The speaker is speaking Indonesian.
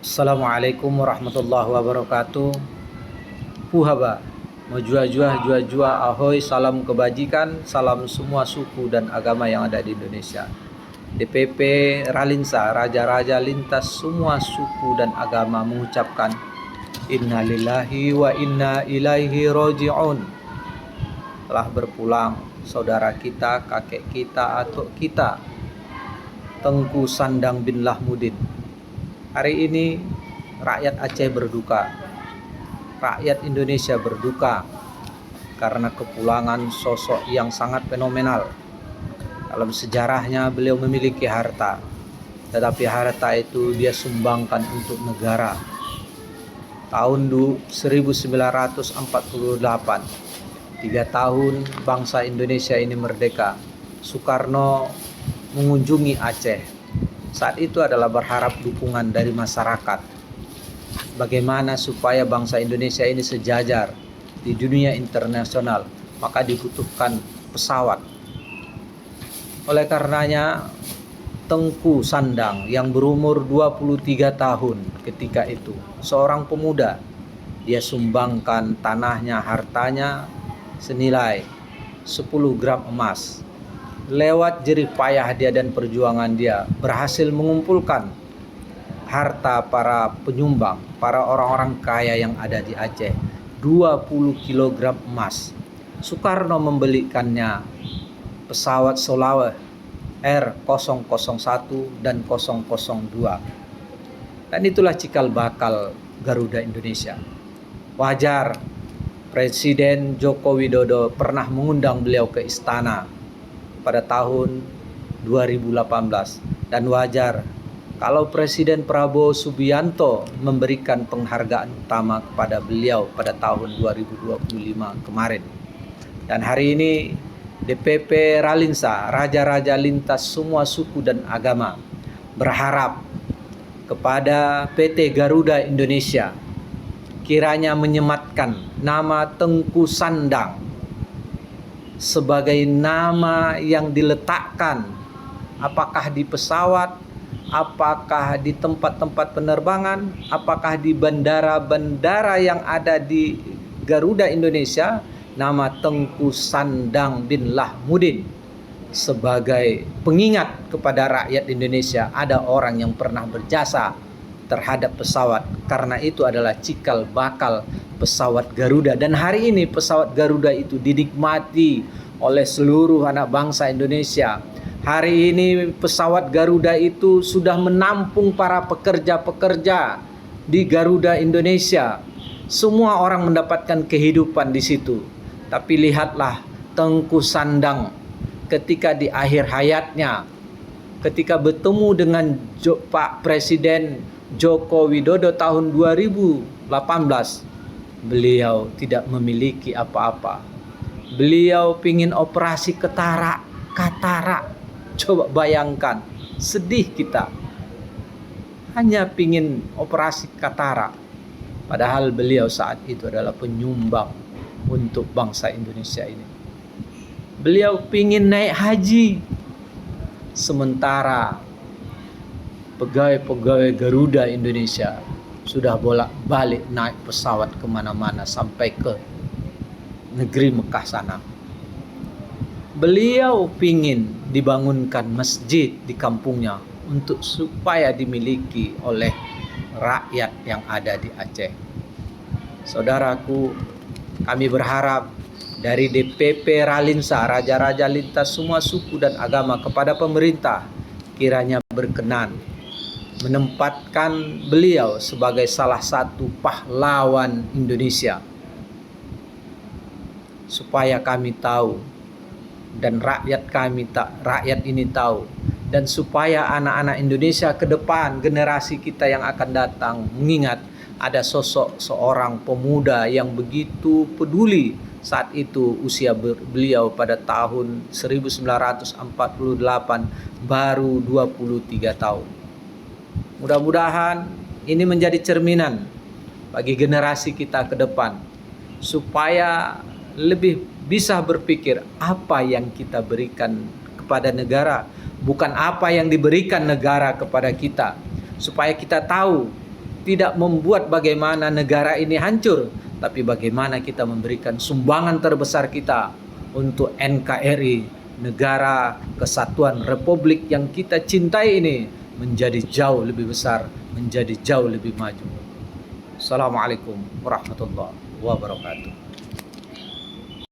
Assalamualaikum warahmatullahi wabarakatuh. Puhaba, jua ahoy, salam kebajikan, salam semua suku dan agama yang ada di Indonesia. DPP Ralinsa, raja-raja lintas semua suku dan agama mengucapkan innalillahi wa inna ilaihi roji'un. Telah berpulang saudara kita, kakek kita, atuk kita, Tengku Sandang bin Lahmudin. Hari ini rakyat Aceh berduka, rakyat Indonesia berduka karena kepulangan sosok yang sangat fenomenal. Dalam sejarahnya beliau memiliki harta, tetapi harta itu dia sumbangkan untuk negara. Tahun 1948, 3 tahun bangsa Indonesia ini merdeka, Soekarno mengunjungi Aceh. Saat itu adalah berharap dukungan dari masyarakat. Bagaimana supaya bangsa Indonesia ini sejajar di dunia internasional, maka dibutuhkan pesawat. Oleh karenanya, Tengku Sandang yang berumur 23 tahun ketika itu, seorang pemuda, dia sumbangkan tanahnya, hartanya senilai 10 gram emas. Lewat jerih payah dia dan perjuangan dia berhasil mengumpulkan harta para penyumbang, para orang-orang kaya yang ada di Aceh, 20 kg emas. Soekarno membelikannya pesawat Solaweh R001 dan 002. Dan itulah cikal bakal Garuda Indonesia. Wajar Presiden Joko Widodo pernah mengundang beliau ke istana pada tahun 2018, dan wajar kalau Presiden Prabowo Subianto memberikan penghargaan utama kepada beliau pada tahun 2025 kemarin. Dan hari ini DPP Ralinsa, raja-raja lintas semua suku dan agama, berharap kepada PT Garuda Indonesia kiranya menyematkan nama Tengku Sandang sebagai nama yang diletakkan, apakah di pesawat, apakah di tempat-tempat penerbangan, apakah di bandara-bandara yang ada di Garuda Indonesia, nama Tengku Sandang bin Lahmudin sebagai pengingat kepada rakyat Indonesia ada orang yang pernah berjasa terhadap pesawat, karena itu adalah cikal bakal pesawat Garuda. Dan hari ini pesawat Garuda itu dinikmati oleh seluruh anak bangsa Indonesia. Hari ini pesawat Garuda itu sudah menampung para pekerja-pekerja di Garuda Indonesia. Semua orang mendapatkan kehidupan di situ. Tapi lihatlah Tengku Sandang ketika di akhir hayatnya, ketika bertemu dengan Pak Presiden Joko Widodo tahun 2018, beliau tidak memiliki apa-apa. Beliau pingin operasi katarak. Coba bayangkan, sedih kita. Hanya pingin operasi katarak. Padahal beliau saat itu adalah penyumbang untuk bangsa Indonesia ini. Beliau pingin naik haji. Sementara pegawai-pegawai Garuda Indonesia sudah bolak-balik naik pesawat kemana-mana sampai ke negeri Mekah sana. Beliau pingin dibangunkan masjid di kampungnya untuk supaya dimiliki oleh rakyat yang ada di Aceh. Saudaraku, kami berharap dari DPP Ralinsa, raja-raja lintas semua suku dan agama, kepada pemerintah kiranya berkenan menempatkan beliau sebagai salah satu pahlawan Indonesia, supaya kami tahu dan rakyat ini tahu, dan supaya anak-anak Indonesia ke depan, generasi kita yang akan datang, mengingat ada sosok seorang pemuda yang begitu peduli. Saat itu usia beliau pada tahun 1948 baru 23 tahun. Mudah-mudahan ini menjadi cerminan bagi generasi kita ke depan, supaya lebih bisa berpikir apa yang kita berikan kepada negara, bukan apa yang diberikan negara kepada kita. Supaya kita tahu tidak membuat bagaimana negara ini hancur, tapi bagaimana kita memberikan sumbangan terbesar kita untuk NKRI, negara kesatuan Republik yang kita cintai ini, menjadi jauh lebih besar, menjadi jauh lebih maju. Assalamualaikum warahmatullahi wabarakatuh.